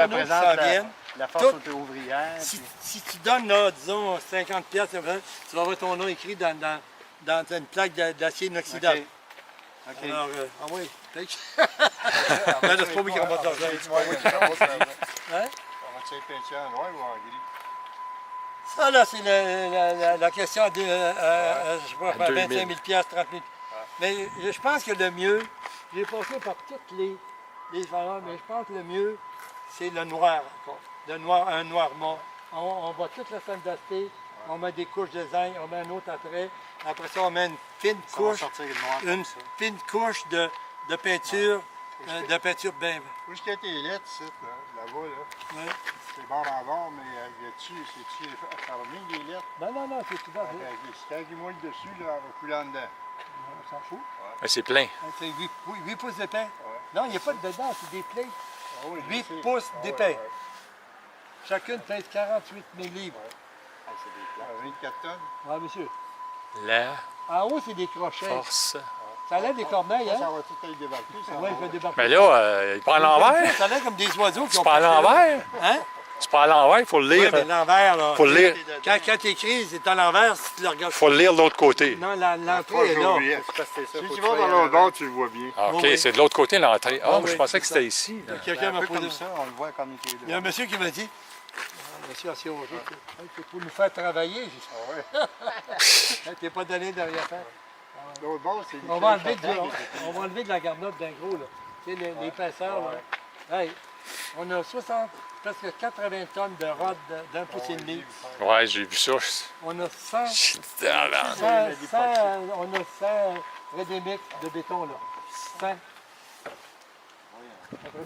ça représente vient. la force ouvrière. Si tu donnes, là, disons, 50 pièces, tu vas avoir ton nom écrit dans une plaque d'acier inoxydable. OK. Alors, ah oui, take. Ben, c'est pas moi qui remonte l'argent. Hein? On va-tu être peinture en noir ou en gris? Ça, là, c'est la question de, je sais pas, 25 000 pièces, 30 000. Mais je pense que le mieux, j'ai passé par toutes les valeurs, mais je pense que le mieux, c'est le noir encore. Un noir mort. On va toute la salle d'acheter, on met des couches de zinc, on met un autre après. Après ça, on met une fine couche de peinture, bien. Où est-ce qu'il y a tes lettres, ça, là-bas, là? Ouais. C'est bord en bord, mais c'est-tu fermé, les lettres? Non, c'est tout à fait. C'est quand il mouille dessus, là, on va couler en dedans. On s'en fout. Mais c'est plein. C'est 8 pouces d'épais. Ouais. Non, il n'y a pas de dedans, c'est des plates. Ah oui, 8 pouces d'épais. Ouais. Chacune pèse 48 000 livres. Ah, c'est des plats. 24 tonnes. Oui, monsieur. La En haut, c'est des crochets. force. Ça a l'air des corneilles, Ça hein? va tout être débarqué, ça. Oui, il fait débarquer. Mais là, il prend à l'envers. Ça a l'air comme des oiseaux qui C'est ont pas à passé là. l'envers. Hein? C'est pas à l'envers, il faut le Oui, lire. mais l'envers, là. Faut le lire. Quand tu écris, c'est à l'envers si tu le regardes. Faut le lire de l'autre côté. Non, l'entrée est là. Si Parce que c'est ça, faut tu que vas dans l'autre bord, tu le vois bien. Ah, OK, Oui. c'est de l'autre côté l'entrée. Ah, Oui, je pensais c'est que ça. c'était ici. là. Quelqu'un un m'a peu posé. comme ça, on le voit comme il est Il y a un monsieur qui m'a dit, monsieur Assioré, c'est pour nous faire travailler. Ah ouais. T'es pas donné de rien faire. L'autre bord, c'est... On va enlever de la garnotte d'un gros, là. Tu sais, les pinceurs, là. Hey, on a presque 80 tonnes de rod d'un pouce et demi. Ouais, j'ai vu ça. On a 100 Redemix de béton, là. 100.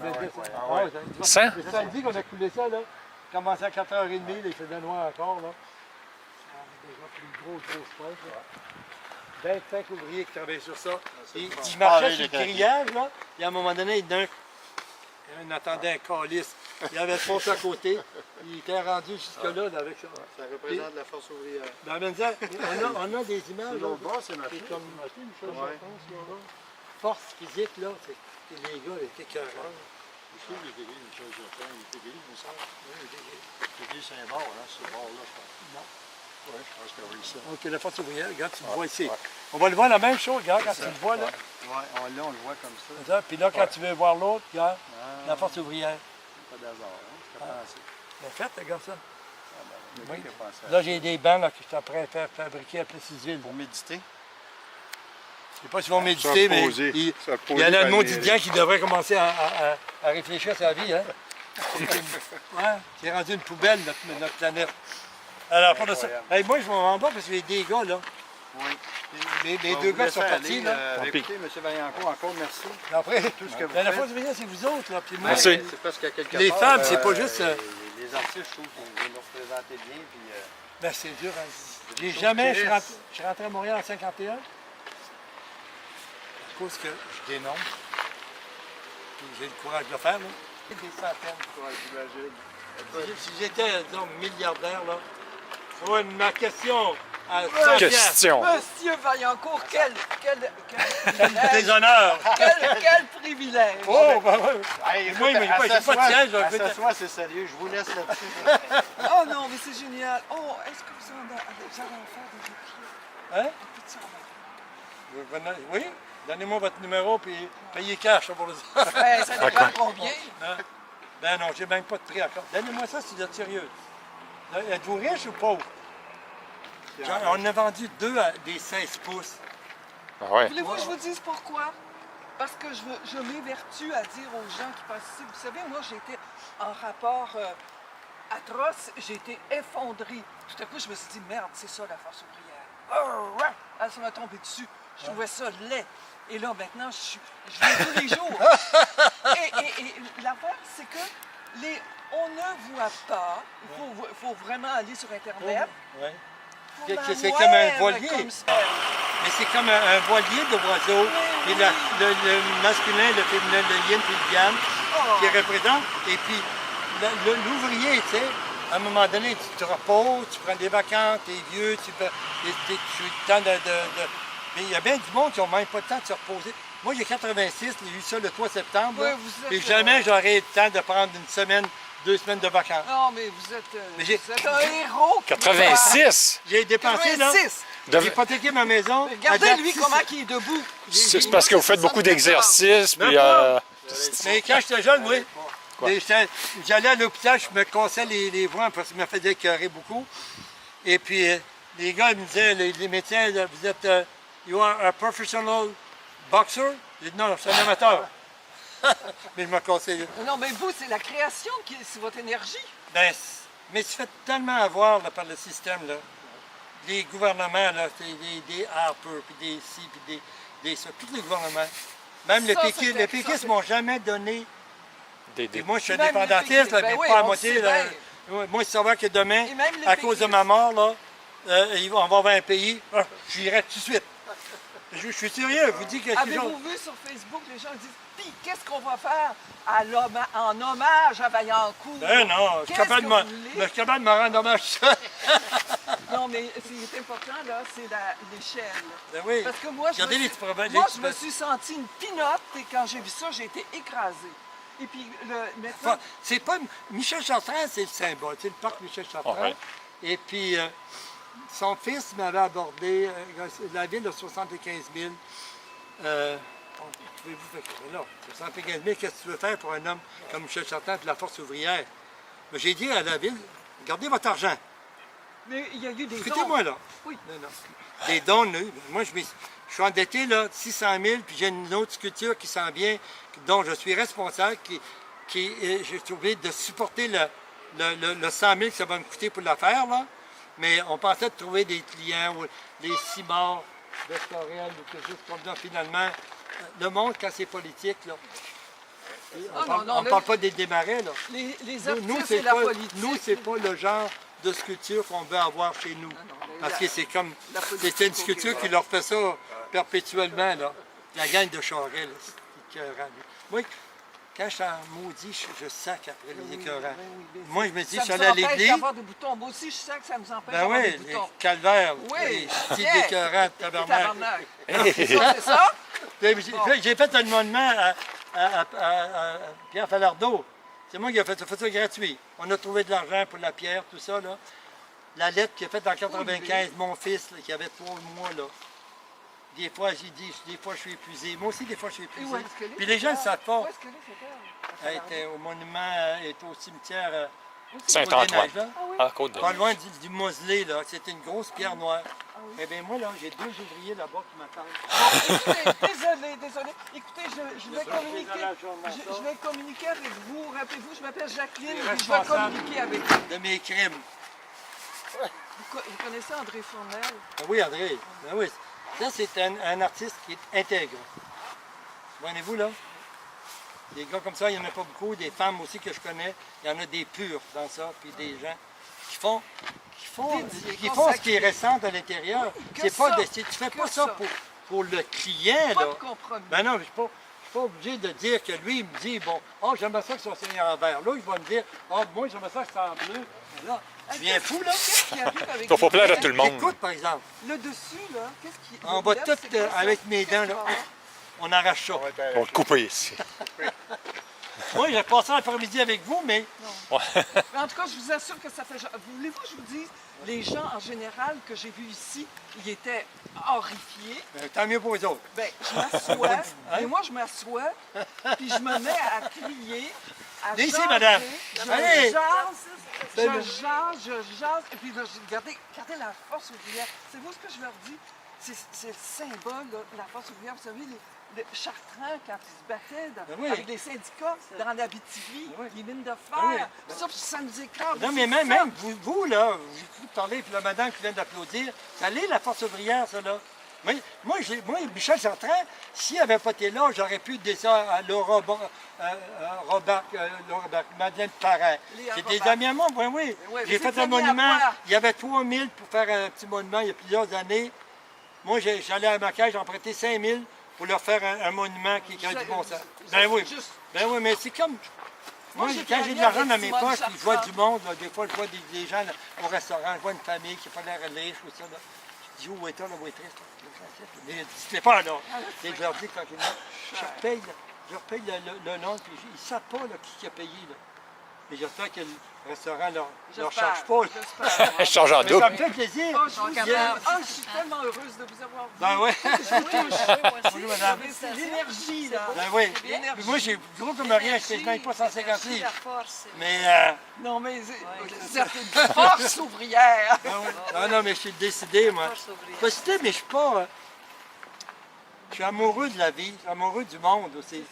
90. Ah ouais. 100? Le samedi qu'on a coulé ça, là, commencé à 4h30, là, il faisait noir encore, là. Déjà plus gros stress, là. 25 ouvriers qui travaillaient sur ça. Ils marchaient sur le grillage, là, et à un moment donné, il attendait un calice. Il avait foncé à côté. Il était rendu jusque-là là, avec ça. Ça représente la force ouvrière. Ben, ben, on a des images. là. L'autre bord, c'est marqué. C'est comme une chose, Ouais. je pense, là. Force physique, là, les gars étaient écœurants. Je trouve qu'il était une chose de temps. Il était gris, il me semble. Il était Saint-Bord, hein, ce bord-là, je pense. Non. Oui, je pense que oui, ça. OK, la force ouvrière, regarde, tu le vois ici. On va le voir la même chose, regarde, quand tu le vois, là. Ouais, là, on le voit comme ça. C'est ça. Puis là, quand tu veux voir l'autre, regarde, la force ouvrière. Pas d'hasard, hein? Je t'ai pensé. Bien fait, regarde ça. Mais Oui. qui a pensé à Là, j'ai des bancs là, que je suis en train de faire fabriquer à Plessisville. Pour méditer. Je ne sais pas s'ils vont méditer, mais il y en a un maudit qui devrait commencer à réfléchir à sa vie. Hein? C'est rendu une poubelle, notre planète. Alors, pour ça. Hey, moi, je m'en rends pas parce que les gars, là. Oui. Les deux gars sont partis, là. Écoutez, M. Vaillancourt, encore merci. Après, Tout ce que vous la faites. force ouvrière, c'est vous autres, là. Puis moi, Merci. C'est parce qu'à quelque Les part, femmes, c'est pas juste, Les artistes, je trouve qu'ils nous représentaient bien, puis... ben, c'est dur. Hein. J'ai jamais. Je suis rentré à Montréal en 51. À cause que je dénonce. Puis j'ai le courage de le faire, là. Des centaines. Si j'étais, disons, milliardaire, là, ouais, ma question à 100 Question. Monsieur Vaillancourt, quel des honneurs. quel privilège! Oh, ben ouais. Hey, Moi, il m'a pas de siège. À ce soir, c'est sérieux. Je vous laisse là-dessus. Oh non, mais c'est génial! Oh, est-ce que vous allez en faire des épisodes? Hein? Des petits romans? Oui? Donnez-moi votre numéro, puis payez cash, pour le dire. Ben, ça dépend combien. Ben non, j'ai même pas de prix encore. Donnez-moi ça si vous êtes sérieux. Là, êtes-vous riche ou pauvre? On a vendu deux à des 16 pouces. Ah ouais. Voulez-vous que je vous dise pourquoi? Parce que je m'évertue à dire aux gens qui passent ici, vous savez, moi, j'ai été en rapport atroce, j'ai été effondrée. Tout à coup, je me suis dit, merde, c'est ça la force ouvrière. Ah, ça m'a tombé dessus. Je trouvais ça laid. Et là, maintenant, je viens tous les jours. Et l'affaire, c'est que on ne voit pas. Il faut vraiment aller sur Internet. Ouais. pour la C'est comme un moelle, voilier. comme ça. Mais c'est comme un voilier de oiseaux. Et le masculin, le féminin, le yin puis le yang qui représente. Et puis l'ouvrier, tu sais, à un moment donné, tu te reposes, tu prends des vacances, tu es vieux, tu as le temps de... Mais il y a bien du monde qui n'ont même pas le temps de se reposer. Moi, j'ai 86, j'ai eu ça le 3 septembre. Oui, là, vous êtes et jamais j'aurais eu le temps de prendre une semaine 2 semaines de vacances. Non, mais vous êtes, Mais j'ai- vous êtes un héros. 86! J'ai dépensé, là. 86. De- J'ai hypothéqué ma maison. à Regardez, date lui, 600. comment il est debout. C'est parce que vous faites beaucoup d'exercices, Même puis... pas. Mais quand j'étais jeune, oui. J'allais à l'hôpital, je me cassais les voix parce que ça me faisait écœurer beaucoup. Et puis, les gars ils me disaient, les médecins, là, vous êtes, you are a professional boxer? J'ai dit non, je suis un amateur. Mais je me cassais. Non, mais vous, c'est la création, c'est votre énergie. Ben, mais tu fais tellement avoir là, par le système, là. Les gouvernements, là, c'est des Harper, puis des ci, puis des ça, tous les gouvernements. Même Ça, les c'est- péquistes ça, ne m'ont jamais donné. Des- Et moi, je suis Même les indépendantiste, péquistes, là, ben mais oui, pas à on moitié. sait Là. bien. Ouais, moi, je savoir que demain, Et même les à cause de péquistes. ma mort, là, on va avoir un pays, j'irai tout de suite. Je suis sérieux, je vous dis que Avez-vous vu sur Facebook, les gens disent, puis qu'est-ce qu'on va faire en hommage à Vaillancourt? Ben non, je suis Qu'est-ce capable de que me- vous voulez? je suis capable de me rendre hommage ça. Non, mais ce qui est important, là, c'est l'échelle. Ben oui. Parce que moi, Regardez les petits problèmes. moi, je me suis sentie une pinotte et quand j'ai vu ça, j'ai été écrasée. Et puis, maintenant, Enfin, c'est pas. Michel Chartrand, c'est le symbole. C'est le parc Michel Chartrand. Ah ouais. Et puis, son fils m'avait abordé la ville de 75 000. Pouvez-vous faire là? 75 000, qu'est-ce que tu veux faire pour un homme comme Michel Chartrand et la Force ouvrière? Mais j'ai dit à la ville, gardez votre argent. mais il y a eu des Écoutez-moi dons. là. Oui. Non, non. Des dons, là. Moi, je suis endetté, là, 600 000, puis j'ai une autre sculpture qui s'en vient, dont je suis responsable, j'ai trouvé de supporter le 100 000 que ça va me coûter pour la faire, là. Mais on pensait de trouver des clients, ou les cimards d'Estorel, ou quelque chose comme ça. Finalement, le monde, quand c'est politique, là, on ne parle pas des démarrais, là. Les Nous, artistes c'est et la pas, politique. nous, c'est pas le genre de sculpture qu'on veut avoir chez nous. mais Parce que c'est comme. la politique C'est une au sculpture Québec. qui leur fait ça perpétuellement, là. La gang de Charest, là. C'est écœurant. Moi, quand je suis en maudit, je sac après les écœurants. Moi, je me dis, je suis Ça allé nous à empêche l'église. d'avoir des boutons. Moi aussi, je sens que ça nous empêche Ben d'avoir oui, des les boutons. calvaires, Oui, les petits yeah. écœurants, tabarnak. Tabarnak. C'est ça, c'est ça? J'ai fait un monument à Pierre Falardeau. C'est moi qui ai fait ça gratuit. On a trouvé de l'argent pour la pierre, tout ça, là. La lettre qu'il a faite en 95, mon fils, là, qui avait 3 mois, là. Des fois, j'ai dit, des fois, je suis épuisé. Moi aussi, des fois, je suis Et épuisé. où est-ce qu'elle est, Puis les gens ne cette savent terre? pas. Où est-ce qu'elle est, cette terre? Elle était au monument, elle est au cimetière Saint-Antoine. Côte-des-Neiges, là. Ah oui? Ah, Côte-des-Neiges. Pas loin du mausolée, là. C'était une grosse pierre noire. Eh bien, moi, là, j'ai 2 ouvriers là-bas qui m'attendent. Écoutez, désolé. Écoutez, je vais communiquer. Je vais communiquer avec vous. Rappelez-vous, je m'appelle Jacqueline et puis je vais Responsable. communiquer avec vous. De mes crimes. Vous connaissez André Fournel? Ben oui, André. Ben oui. Ça, c'est un artiste qui est intègre. Voyez-vous, là? Des gars comme ça, il n'y en a pas beaucoup. Des femmes aussi que je connais. Il y en a des purs dans ça. Puis des gens qui font Dédiés, ce qui est récent à l'intérieur. que C'est pas ça. tu fais Que pas ça ça. pour le client, Pas là. de compromis. Ben non, je ne suis pas obligé de dire que lui, il me dit, bon, oh, j'aimerais ça que ça soit en vert. Là, il va me dire, oh, moi, j'aimerais ça que ça soit en bleu. Mais là, tu viens fou, là? Qu'est-ce qui arrive avec Il faut plaire à les tout le monde. Écoute, par exemple, Le dessus, là, qu'est-ce qui... on va le tout, lèvre, c'est quoi ça? avec mes dents, là, on arrache ça. On va te couper ici. Moi, j'ai passé l'après-midi avec vous, mais Mais en tout cas, je vous assure que ça fait... Voulez-vous que je vous dise, les gens en général que j'ai vus ici, ils étaient horrifiés. tant mieux pour les autres. Ben, je m'assois, et moi je m'assois, puis je me mets à crier, à Viens ici, jaser, madame. Allez. je jase, et puis là, regardez la force ouvrière. C'est vous ce que je leur dis? C'est le symbole, là, la force ouvrière. Vous savez, les Chartrand, quand ils se battaient Ben oui. avec les syndicats dans l'Abitibi, Ben oui. les mines de fer, Ben oui. ça nous écrase. Non, mais C'est même vous, là, j'ai cru parler, puis la madame qui vient d'applaudir, ça l'est la force ouvrière, ça, là. Moi, Michel Chartrand, s'il n'avait pas été là, j'aurais pu dire ça à Laura Madeleine Parent. Léa C'est des Robert. amis à moi, oui. Oui, J'ai vous fait êtes un amis à monument, moi. il y avait 3 000 pour faire un petit monument il y a plusieurs années. Moi, j'allais à Macaire, j'ai emprunté 5 000 pour leur faire un monument qui a du bon sens. Ben oui, juste- mais c'est comme... Moi, j'ai quand j'ai travaillé de l'argent avec dans mes Simone poches, puis je vois Chartrand. du monde, là, des fois, je vois des gens là, au restaurant, je vois une famille qui n'a pas l'air riche ou ça. Là. Je dis, où est la waitress? Là? Mais dites-les pas, là. Et je leur dis tranquillement, je repaye le nom, puis ils ne savent pas là, qui a payé. Là. Mais j'espère que le restaurant leur J'espère, charge pas. là. j'espère. Je change en Mais ça double. me fait plaisir. Oh, je suis tellement heureuse de vous avoir vu. Ben oui. Bonjour, madame. C'est l'énergie, là. Ben oui. C'est l'énergie. Puis moi, j'ai gros comme rien, je fais même pas 150 livres. La force. Mais, Non, mais c'est une force ouvrière. ben oui. Ah non, mais je suis décidé, moi. Force ouvrière. Pas décidé, mais je suis pas. Je suis amoureux de la vie, je suis amoureux du monde aussi.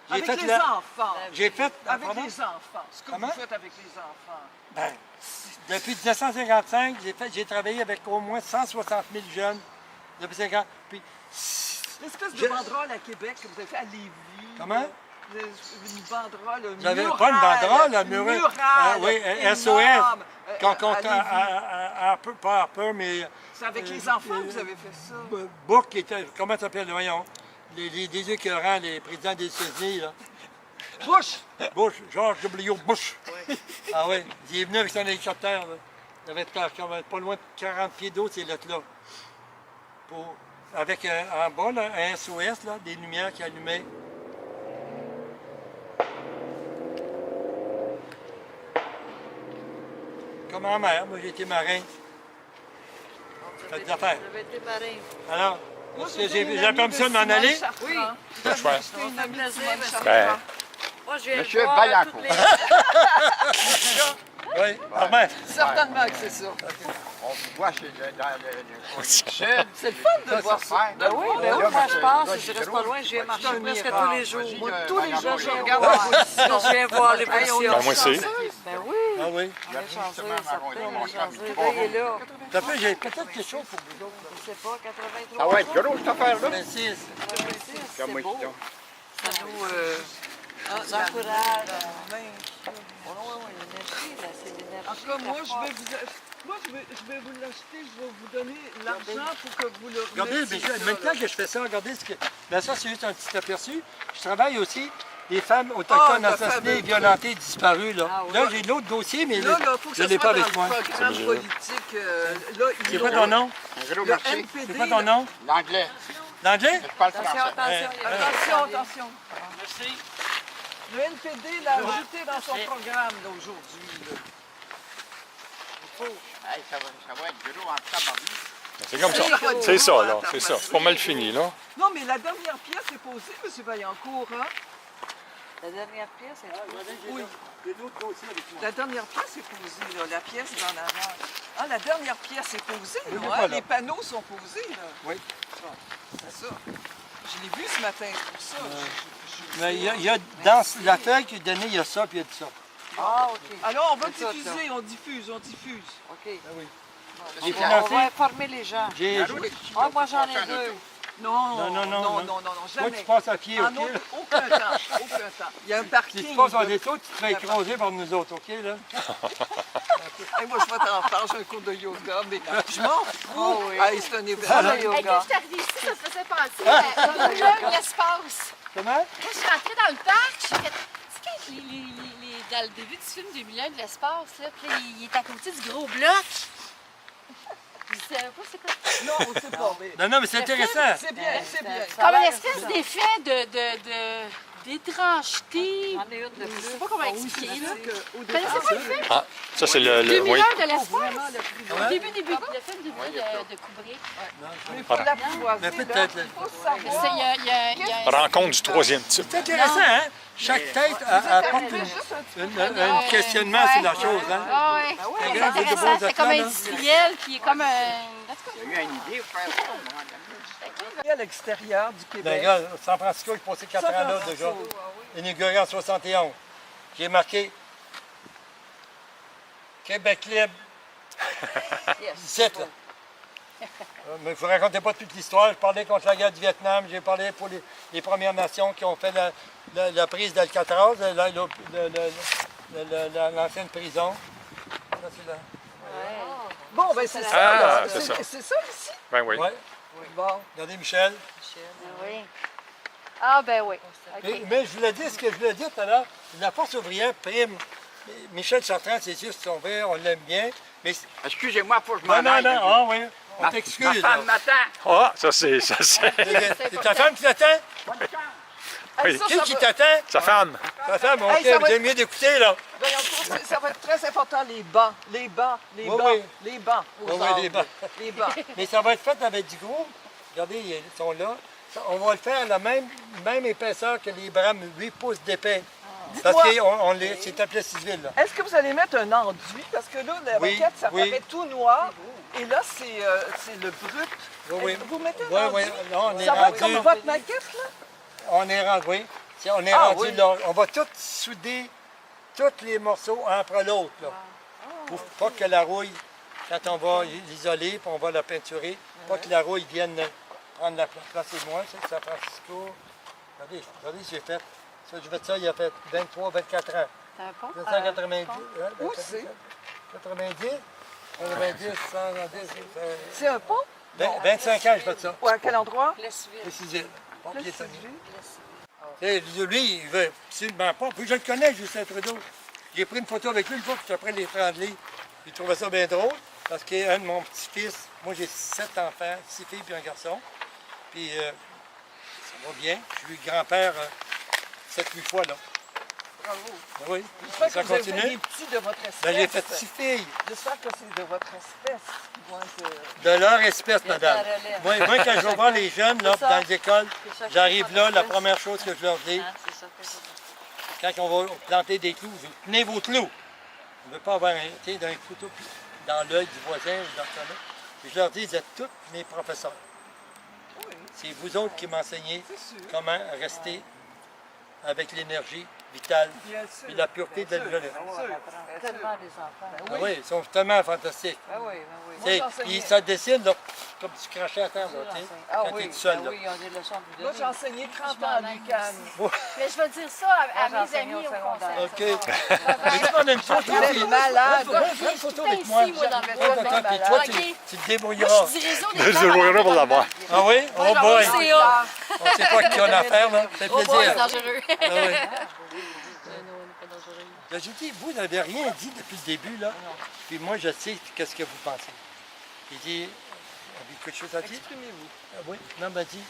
J'ai Avec fait les la- enfants. J'ai fait. Avec Pardon? les enfants. Ce que Comment? vous faites avec les enfants. Ben, depuis 1955, j'ai travaillé avec au moins 160 000 jeunes. Depuis 5 ans. Puis, L'espèce de Je- banderole à Québec que vous avez fait à Lévis. comment? Une banderole, J'avais murale, pas une banderole, un murale, mural. Ah oui, SOS. énorme, Quand on à Lévis. pas à peu, mais. C'est avec les enfants que vous avez fait ça. Bourque, qui était. Comment ça s'appelle, voyons? Les yeux écœurants, les présidents des États-Unis, là. Bush! Bush, George W. Bush. Ah oui, il est venu avec son hélicoptère. Là. Il avait pas loin de 40 pieds d'eau, ces lettres-là. Avec en bas, là, un SOS, là, des lumières qui allumaient. Comme en mer, moi j'ai été marin. Faites des affaires. Vous avez été marin. Alors, Moi, est-ce que j'étais une j'ai la amie permission de m'en Simone aller? Chartrand. Oui. C'est chouette. J'étais une amie de plaisir, Simone monsieur. Chartrand. Ben, Moi, je viens Monsieur le voir Vaillancourt. toutes les... Oui, Armand. Certainement que c'est ça. On vous voit dans le sud. C'est le fun de voir ça. Ben oui, ben oui, moi je passe, je reste pas loin, je viens marcher presque tous les jours. Moi, tous les jours, je viens voir. Je viens voir l'évolution. Ben, moi aussi. Ben oui, Ah oui. on est chanceux, certain, on est chanceux. Veillez là. Ça fait, j'ai peut-être quelque chose pour vous autres. Je sais pas, 83 Ça va être gros, cette affaire-là. 26. c'est Comme beau. moi, Ça nous encourage. Oui, l'énergie, là, c'est l'énergie. En tout cas, moi, je vais vous l'acheter, je vais vous donner l'argent pour que vous le Regardez, remettiez. mais maintenant que je fais ça, regardez ce que. Ben ça, c'est juste un petit aperçu. Je travaille aussi des femmes autochtones Ah, le assassinées, fameux. violentées, disparues. Là, Ah oui. Là j'ai l'autre dossier, mais Là, il faut que je ça ne l'ai soit pas dans avec moi. le programme politique. Là, C'est quoi ton nom? Un gros Le merci. NPD. C'est quoi ton nom? L'anglais. L'anglais? Je parle Attention, français. attention. Attention, attention. Merci. Le NPD l'a ajouté dans son programme là, aujourd'hui. là. Hey, ça va être gros en tabarnak. C'est comme ça. C'est ça, là. C'est ça. C'est pas mal fini, là. Non, mais la dernière pièce est posée, M. Vaillancourt. Hein? La dernière pièce, c'est Oui. J'ai l'autre dossier avec moi. La dernière pièce est posée, là. La pièce d'en avant. Ah, la dernière pièce est posée, Oui, là, pas hein? là. Les panneaux sont posés, là. Oui. C'est ça. Je l'ai vu ce matin, c'est pour ça. Mais il y a dans la feuille qui est donnée, il y a ça, puis il y a ça. Ah, OK. Alors, on va C'est ça, diffuser, on diffuse. OK. Ah oui. On J'ai va financé. informer les gens. Ah, moi, j'en ai deux. Non, Non. Toi, jamais. tu passes à pied, En OK? aucun, aucun temps, aucun temps. Il y a un Si parking. tu passes en là. détour, tu te fais écraser par nous autres, OK? Là? Hey, moi, je vais t'en faire, j'ai un cours de yoga, mais je m'en fous. Oh oui. Hey, c'est un événement. Le Hey, quand yoga. je suis arrivée ici, ça me faisait penser à Moulin de l'espace. Comment? Quand je suis rentrée dans le parc, j'ai fait. Tu sais, quand dans le début du film 2001 de l'espace, là, puis là, il est à côté du gros bloc. Je savais pas c'est quoi. Non, on ne sait pas. Mais Non, mais c'est intéressant. c'est bien, c'est bien. Ça a Comme une l'air espèce ça. d'effet d'étrangeté. J'en ai une de Je sais plus. pas comment Oui, c'est expliquer, là. sûr qu'au Vous départ, connaissez pas le film? Ah, ça, c'est le. Oui. 2001 de vraiment l'espace? le prix. Au début, le film de Kubrick. Mais il faut l'apprivoiser. Mais là. peut-être, là. Il faut Mais savoir. c'est- il y a Rencontre du troisième type. C'est intéressant, hein? Chaque tête apporte Juste un petit peu. un questionnement sur la chose, hein? Ah ouais. C'est C'est grave, des intéressant. beaux C'est comme athlètes, là. industriel, puis comme un. En tout cas, Il y a eu une idée pour faire ça. À l'extérieur du Ben, Québec. regarde, San Francisco, j'ai passé 4 ans là déjà. Inauguré en 71. J'ai marqué Québec libre. Yes. 17, là. Mais vous ne racontez pas toute l'histoire. Je parlais contre la guerre du Vietnam. J'ai parlé pour les Premières Nations qui ont fait la prise d'Alcatraz, l'ancienne prison. Ça, c'est là. Bon, ben c'est ça. Ah, là. c'est ça. C'est ça ici? Ben oui. Ouais. Bon. Regardez Michel. oui. Ah, ben oui. OK. Mais je vous l'ai dit, ce que je voulais dire tout à l'heure, la force ouvrière prime. Michel Chartrand, c'est sûr, c'est son frère, on l'aime bien. Mais Excusez-moi, il faut que je m'en non, aille. ah oui, on Ma t'excuse. femme là. m'attend. Ah, ça, c'est. C'est ta femme qui t'attend? Hey, Oui. ça, Qui ça qui va- t'attend? Sa femme. Ta femme, ok, Hey, ça vous va avez mieux d'écouter, là. Voyons, ça va être très important, les bancs, les bancs, les Oui, bancs, oui. les bancs aux Oui, oui, arbres. les bancs. Les bancs. Mais ça va être fait avec du gros. Regardez, ils sont là. On va le faire à la même épaisseur que les brames, 8 pouces d'épais. Parce Dites-moi, que c'est à Plessisville, là. est-ce que vous allez mettre un enduit? Parce que là, la Oui, maquette, ça oui. paraît tout noir. Et là, c'est le brut. Oui, oui. Vous mettez un Oui, enduit? oui. Là, on est Ça va être rendu. comme votre maquette, là? On est rendu, oui. On est Ah, rendu oui. là. On va tout souder, tous les morceaux un après l'autre, là. Pour pas que la rouille, quand on va l'isoler, puis on va la peinturer, pas que la rouille vienne prendre la place de moi. C'est San Francisco. Regardez, j'ai fait. Ça, j'ai fait ça, il a fait 23, 24 ans. C'est un pont? 1990. Où c'est? 90, 90, 110, C'est un pont? 25 ans, j'ai fait ça. Ou à quel endroit? Plessisville. Précisé. Pompier Saguenay. Lui, il veut absolument pas. Puis je le connais, Justin Trudeau. J'ai pris une photo avec lui une fois que j'étais après les 30 livres. Il trouvait ça bien drôle parce qu'un de mon petit-fils, moi j'ai 7 enfants, 6 filles et un garçon. Puis ça va bien. Je suis grand-père 7-8 fois là. Bravo. Oui, J'espère ça que vous avez fait continue. des petits de votre espèce. Ben, j'ai fait 6 filles J'espère que c'est de votre espèce qui vont être... de leur espèce, madame. la relève. Moi, quand je vais voir les jeunes là, C'est ça. dans les écoles, C'est ça, j'arrive c'est là, ça. la première chose que je leur dis, Hein, c'est ça, c'est ça. quand on va planter des clous, je dis, tenez vos clous. On ne veut pas avoir un couteau dans l'œil du voisin ou dans ça. Puis je leur dis, vous êtes tous mes professeurs. Oui, C'est vous autres qui m'enseignez c'est sûr. comment rester avec l'énergie vitale Bien sûr. et la pureté de la jeunesse. Bien sûr. Tellement des enfants. Ah oui, ils sont tellement fantastiques. Ah oui, ah oui. Moi, T'sais, j'enseignais. puis ça dessine là, comme tu crachais à terre, là, t'sais, Ah quand oui, tu es tout seul. Ah Là. oui, ils ont des leçons à vous Moi, donner. j'ai enseigné 30 ans à l'UQAM. Mais je vais dire ça à mes j'enseigne amis au au secondaire. conseil. OK. Mais tu prends une photo. Elle est puis- malade. Prends une photo avec moi. ici, moi, dans le Prends une photo, puis toi, tu te débrouilleras. Moi, je suis du réseau des Je femmes en débrouillerai pour l'avoir. Ah oui? Oh environnement. boy! C'est CA. On ne sait pas qui on a affaire, là. Ça fait Oh boy, c'est plaisir. dangereux. Ah oui. Non, non, on n'est pas dangereux. Ben, je dis, vous n'avez rien dit depuis le début, là. Puis moi, je sais qu'est-ce que vous pensez. Il dit, avez-vous quelque chose à dire? Exprimez-vous. Ah oui? Non, ben dit,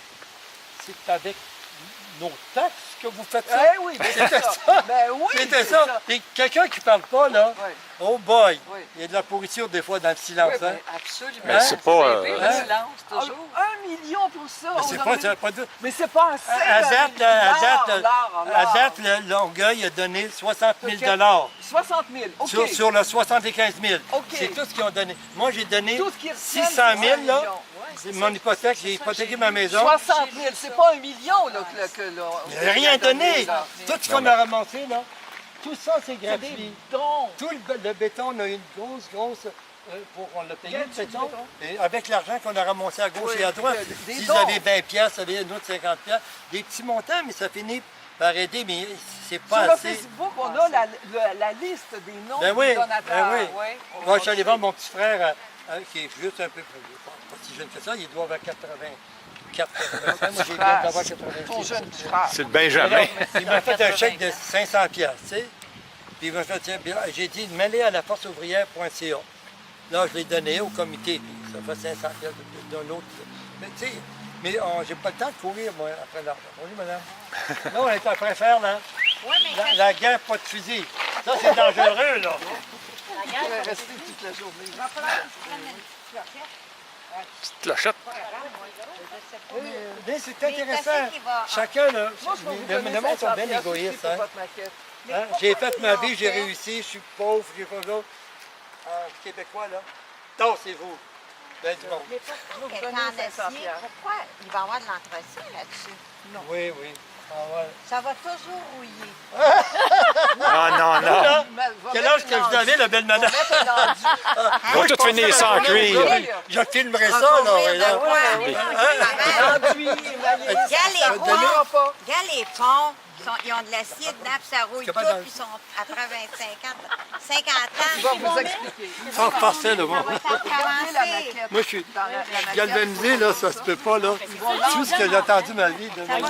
c'est avec nos taxes que vous faites ça. Eh oui, ben c'est ça. Ben oui, C'était c'est ça. Et quelqu'un qui ne parle pas, là, Oui. oh boy, Oui. il y a de la pourriture des fois dans le silence. Oui, hein? Absolument. Mais c'est pas. Le hein? silence, Ah, toujours. 1 million pour ça. Mais c'est aujourd'hui. pas de... Mais c'est pas assez. À date, à date, date, le Longueuil a donné 60 000 $. 60 000. OK. Sur le 75 000. OK. C'est tout ce qu'ils ont donné. Moi, j'ai donné Tout ce qui retiennent, 600 000, c'est un là. million. C'est mon hypothèque, j'ai hypothéqué ma maison. 60 000, c'est pas 1 million là, que là, Il n'y a rien donné. là. Tout ce qu'on a ramassé, là, tout ça, c'est C'est des gratuit. dons. Tout le béton, on a une grosse... on l'a payé, le Gratuit, béton. le béton. Et avec l'argent qu'on a ramassé à gauche Oui, et à droite. des S'ils dons. avaient 20 piastres, ça avait un autre 50 piastres. Des petits montants, mais ça finit par aider, mais c'est Sur pas le assez. Facebook, on a la liste des noms Ben oui, des donateurs. ben oui. Ouais. Moi, je suis allé voir mon petit frère, qui est juste un peu pas si jeune que ça, il doit avoir 84, 85. Moi, j'ai bien d'avoir 86. Ton jeune frère. C'est le Benjamin. Il m'a fait un chèque de 500 piastres, tu sais. Puis il m'a fait, tiens, bien, j'ai dit, mêlez à la forceouvrière.ca. Là, je l'ai donné au comité, puis ça fait 500 piastres d'un autre. Mais tu sais, j'ai pas le temps de courir, moi, après l'argent. Bonjour, madame. Là, on est en train de faire, là, Oui, mais la guerre, pas de fusil. Ça, c'est dangereux, là. Je pourrais rester toute la journée. Petite clochette. Mais c'est intéressant. Chacun, là, Moi, je vais vous les donner monde sont 500 bien piastres aussi égoïstes. pour Hein? votre maquette. Hein? J'ai fait ma vie, j'ai réussi, je suis pauvre, j'ai pas ça. Québécois, là. Tassez-vous. Ben du monde. Je vais vous Étant donner 500 acier, piastres. pourquoi il va y avoir de l'entretien là-dessus? Oui, oui. Ah, ouais. Ça va toujours rouiller. Non, non, non. Là, Mais va quel mettre âge que un vous avez, la belle madame? mettre un enduit. On va tout finir sans cuire. Je filmerai ça, là. Recouvrir ouais, de là. quoi? Hein? Enduit, émaillé. Regarde les Ça ponts. donnera pas. Regarde les ponts. Ils ont de l'acier dedans, puis ça rouille tout, capable de- puis ils sont après 25 ans, 50 Je vais ans. vous expliquer. Sans farcer, là, moi. Ça va Regardez la commencer. maquette. Moi, je suis Dans la maquette. galvanisé, là, ça se peut pas, là. Tout ce que j'ai entendu de ma vie. De ma vie.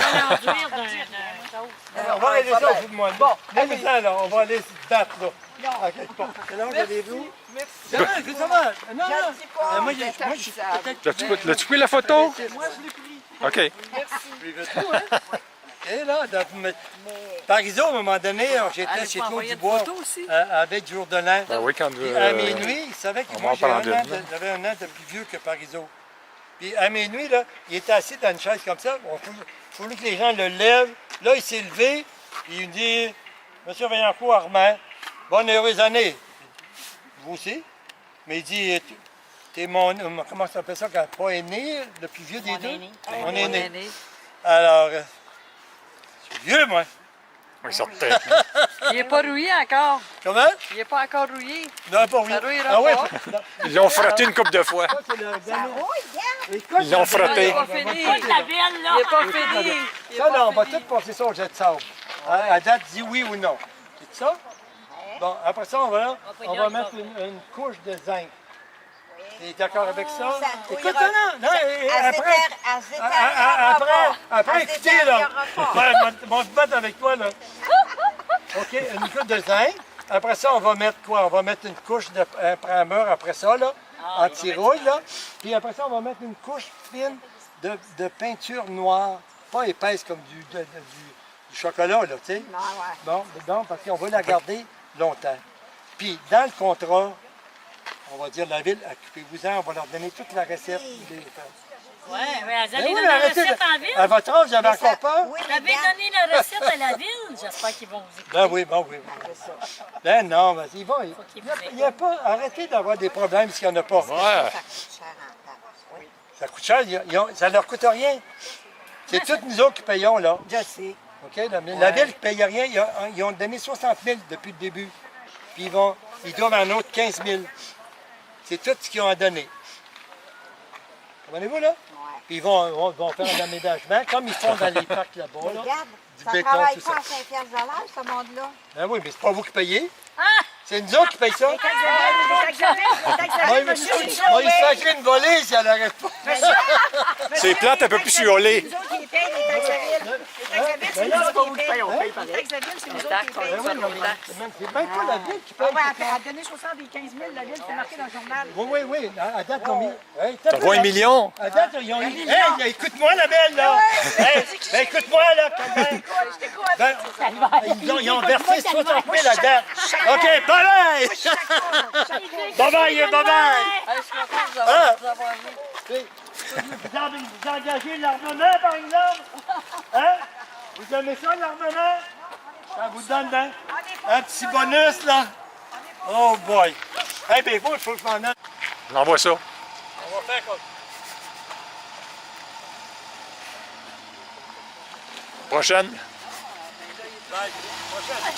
On va régler ça au bout de moi. Bon, allez là, on va aller se battre, là. À quelque part. Quel âge avez-vous? Merci. Non, c'est ça va. Non, Je non. le dis pas, Moi, c'est je suis intarissable. peut-être... L'as-tu pris la photo? Moi, je l'ai pris. OK. Merci. Plus vite, hein? Et là, Parizeau, à un moment donné, j'étais Allez, chez tu Claude m'envoyer une Dubois photo aussi? avec Jour de l'an. Ben oui, quand Puis à minuit, il savait que on moi, va en parler en deux. j'avais un an de plus vieux que Parizeau. Puis à minuit, là, il était assis dans une chaise comme ça. Il faut que les gens le lèvent. Là, il s'est levé. Puis il me dit, Monsieur Vaillancourt Armand, bonne et heureuse année. Vous aussi. Mais il dit, t'es mon. Comment ça s'appelle ça quand pas aîné, le plus vieux des deux? Mon aîné. Alors, je suis vieux, moi. Oui, certain. Il n'est pas rouillé encore. Comment? Il n'est pas encore rouillé. Non, pas oui. Ça rouillera Ah oui? pas. Ils l'ont frotté une couple de fois. Ça, c'est le dernier. Ils l'ont Il frotté. n'est pas fini. La belle, Il là. n'est pas fini. Il est Ça, pas là, on va fini. tout passer ça au jet de sable. À date, dis oui ou non. C'est ça? Bon, après ça, on va mettre une couche de zinc. Tu es d'accord avec ça? Écoute, non, après, écoutez, là. Je vais te battre avec toi, là. OK, une couche de zinc. Après ça, on va mettre quoi? On va mettre une couche de primeur après ça, là, anti-rouille, là. Puis après ça, on va mettre une couche fine de peinture noire, pas épaisse comme du chocolat, là, tu sais. Bon, parce qu'on va la garder longtemps. Puis, dans le contrat, on va dire la ville, occupez-vous-en, on va leur donner toute la recette. Ouais, ouais, vous Ben avez oui, donné la la recette, recette en ville? à votre âge, j'avais encore peur? Vous avez donné la recette à la ville? J'espère qu'ils vont vous écouter. Ben oui, ben oui. Ben non, ben, ils vont. Il n'y a pas. Arrêtez d'avoir des problèmes s'il n'y en a pas. Ouais. Ça coûte cher, ça leur coûte rien. C'est toutes nous autres qui payons, là. Je sais. OK? La ville ne paye rien. Ils ont donné 60 000 depuis le début. Puis ils doivent un autre 15 000. C'est tout ce qu'ils ont à donner. Comprenez-vous, là? Puis ils vont faire un aménagement, comme ils font dans les parcs là-bas. Là. Regarde, Du ça béton, travaille tout pas ça. à 5 piastres de l'heure, ce monde-là. Ben oui, mais c'est pas vous qui payez. C'est nous autres qui payons ça. Moi, il se fait une volée si elle n'arrête pas. Ces plantes un peu plus suolées. Nous autres, ils payent les taxes à ville. Les taxes à ville, c'est nous autres qui payent. Les taxes à ville, c'est nous autres qui Ben payent. oui, mais c'est même pas la ville qui paye. Ah ouais, elle a donné 75 000, la ville, c'est marqué dans le journal. Oui. À date, combien? Hey, Ça vaut 1 million. À date, ils ont eu. Hey, écoute-moi, la belle, là! Hey, ben, écoute-moi, là, quand même! Ben, ils ont versé 60 000 à date. OK, bye-bye! Bye-bye, bye-bye! Je suis content de Ah. vous avoir vu. Vous engagez l'armement, par exemple? Hein? Vous aimez ça, l'armement? Ça vous donne un petit bonus, là? Oh boy! Eh bien, il faut que je m'en aille. On envoie ça. On va faire comme... Prochaine. Bye. Prochaine.